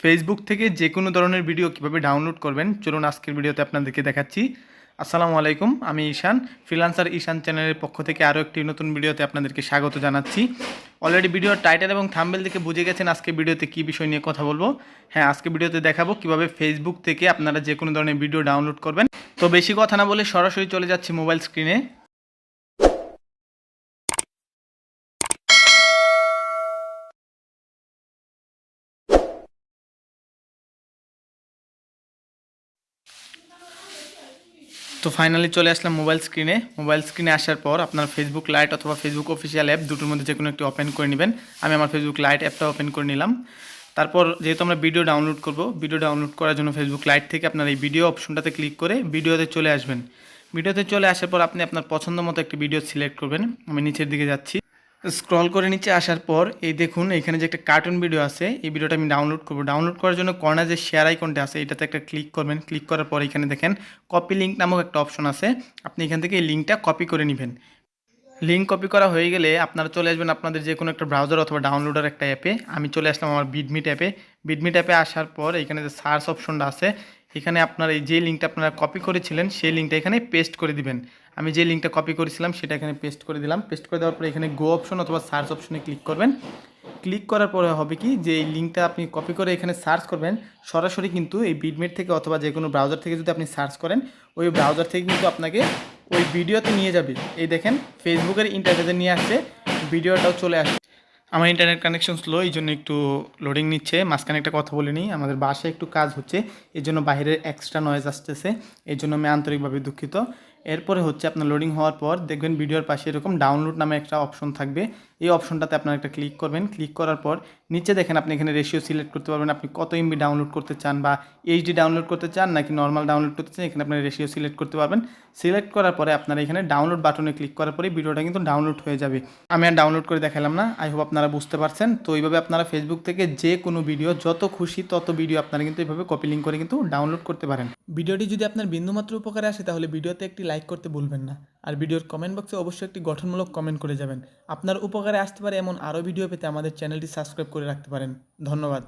Facebook থেকে যে কোনো ধরনের ভিডিও কিভাবে ডাউনলোড করবেন চলুন আজকের ভিডিওতে আপনাদেরকে দেখাচ্ছি। আসসালামু আলাইকুম, আমি ঈশান, ফ্রিল্যান্সার ঈশান চ্যানেলের পক্ষ থেকে আরও একটি নতুন ভিডিওতে আপনাদেরকে স্বাগত জানাচ্ছি। অলরেডি ভিডিওর টাইটেল এবং থাম্বনেল দেখে বুঝে গেছেন আজকে ভিডিওতে কী বিষয় নিয়ে কথা বলবো। হ্যাঁ, আজকে ভিডিওতে দেখাবো কিভাবে ফেসবুক থেকে আপনারা যে কোনো ধরনের ভিডিও ডাউনলোড করবেন। তো বেশি কথা না বলে সরাসরি চলে যাচ্ছি মোবাইল স্ক্রিনে। তো ফাইনালি চলে আসলাম মোবাইল স্ক্রিনে আসার পর আপনার ফেসবুক লাইট অথবা ফেসবুক অফিসিয়াল অ্যাপ দুটোর মধ্যে যে কোনো একটি ওপেন করে নেবেন। আমি আমার ফেসবুক লাইট অ্যাপটা ওপেন করে নিলাম। তারপর যেহেতু আমরা ভিডিও ডাউনলোড করব, ভিডিও ডাউনলোড করার জন্য ফেসবুক লাইট থেকে আপনার এই ভিডিও অপশনটাতে ক্লিক করে ভিডিওতে চলে আসবেন। ভিডিওতে চলে আসার পর আপনি আপনার পছন্দ মতো একটি ভিডিও সিলেক্ট করবেন। আমি নিচের দিকে যাচ্ছি, স্ক্রল করে নিচে আসার পর এই দেখুন এখানে যে একটা কার্টুন ভিডিও আছে, এই ভিডিওটা আমি ডাউনলোড করব। ডাউনলোড করার জন্য কর্নার যে শেয়ার আইকনটা আছে এটাতে একটা ক্লিক করবেন। ক্লিক করার পর এখানে দেখেন কপি লিঙ্ক নামক একটা অপশন আছে, আপনি এখান থেকে এই লিঙ্কটা কপি করে নেবেন। লিঙ্ক কপি করা হয়ে গেলে আপনারা চলে আসবেন আপনাদের যে কোনো একটা ব্রাউজার অথবা ডাউনলোডার একটা অ্যাপে। আমি চলে আসলাম আমার বিডমিট অ্যাপে। বিডমিট অ্যাপে আসার পর এখানে যে সার্চ অপশনটা আছে, এখানে আপনার এই যে লিঙ্কটা আপনারা কপি করেছিলেন সেই লিঙ্কটা এখানে পেস্ট করে দিবেন। আমি যে লিঙ্কটা কপি করেছিলাম সেটা এখানে পেস্ট করে দিলাম। পেস্ট করে দেওয়ার পরে এখানে গো অপশন অথবা সার্চ অপশনে ক্লিক করবেন। ক্লিক করার পরে হবে কি, যে এই লিঙ্কটা আপনি কপি করে এখানে সার্চ করবেন, সরাসরি কিন্তু এই বিডমিট থেকে অথবা যে কোনো ব্রাউজার থেকে যদি আপনি সার্চ করেন, ওই ব্রাউজার থেকে কিন্তু আপনাকে ওই ভিডিওতে নিয়ে যাবে। এই দেখেন ফেসবুকের ইন্টারফেসে নিয়ে আসছে, ভিডিওটাও চলে আসছে। আমার ইন্টারনেট কানেকশন স্লো, এই জন্য একটু লোডিং নিচ্ছে। মাঝখানে একটা কথা বলে নিই, আমাদের বাসায় একটু কাজ হচ্ছে, এই জন্য বাইরের এক্সট্রা নয়েজ আসতেছে, এই জন্য আমি আন্তরিকভাবে দুঃখিত। এরপরে হচ্ছে আপনার লোডিং হওয়ার পর দেখবেন ভিডিওর পাশে এরকম ডাউনলোড নামে একটা অপশন থাকবে। এই অপশনটাতে আপনারা একটা ক্লিক করবেন। ক্লিক করার পর নিচে দেখেন আপনি এখানে রেশিও সিলেক্ট করতে পারবেন, আপনি কত এমবি ডাউনলোড করতে চান বা এইচডি ডাউনলোড করতে চান নাকি নর্মাল ডাউনলোড করতে চান, এখানে আপনার রেশিও সিলেক্ট করতে পারবেন। সিলেক্ট করার পরে আপনারা এখানে ডাউনলোড বাটনে ক্লিক করার পরে ভিডিওটা কিন্তু ডাউনলোড হয়ে যাবে। আমি আর ডাউনলোড করে দেখালাম না, আই হোপ আপনারা বুঝতে পারছেন। তো এইভাবে আপনারা ফেসবুক থেকে যে কোনো ভিডিও, যত খুশি তত ভিডিও আপনারা কিন্তু এইভাবে কপি লিঙ্ক করে কিন্তু ডাউনলোড করতে পারেন। ভিডিওটি যদি আপনার বিন্দুমাত্র উপকারে আসে তাহলে ভিডিওতে একটি লাইক করতে ভুলবেন না, আর ভিডিওর কমেন্ট বক্সে অবশ্যই একটি গঠনমূলক কমেন্ট করে যাবেন। আপনার উপকারে আসতে পারে এমন আরও ভিডিও পেতে আমাদের চ্যানেলটি সাবস্ক্রাইব করে রাখতে পারেন। ধন্যবাদ।